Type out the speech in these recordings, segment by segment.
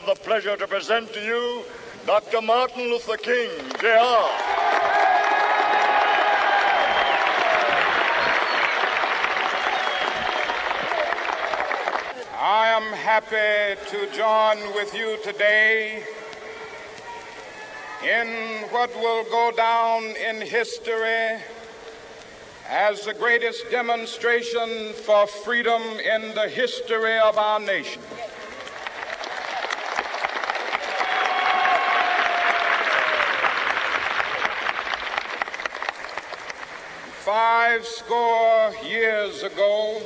have the pleasure to present to you Dr. Martin Luther King, Jr. I am happy to join with you today in what will go down in history as the greatest demonstration for freedom in the history of our nation. Five score years ago,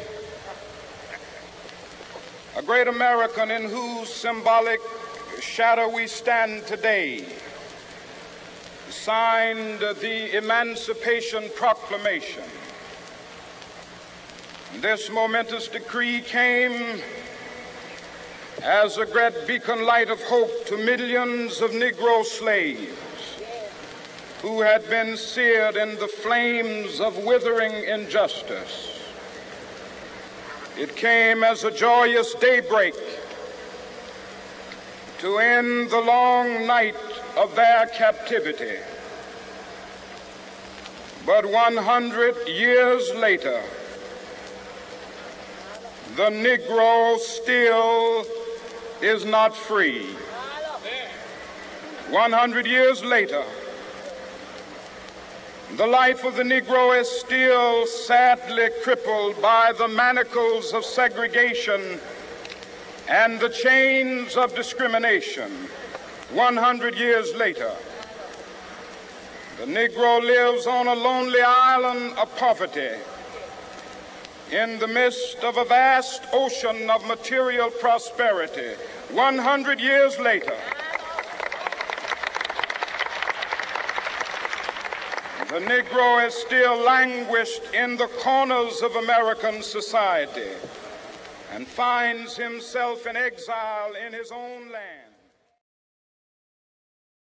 a great American in whose symbolic shadow we stand today signed the Emancipation Proclamation. This momentous decree came as a great beacon light of hope to millions of Negro slaves who had been seared in the flames of withering injustice. It came as a joyous daybreak to end the long night of their captivity. But 100 years later, the Negro still is not free. 100 years later, the life of the Negro is still sadly crippled by the manacles of segregation and the chains of discrimination. 100 years later, the Negro lives on a lonely island of poverty in the midst of a vast ocean of material prosperity. 100 years later, the Negro is still languished in the corners of American society and finds himself in exile in his own land.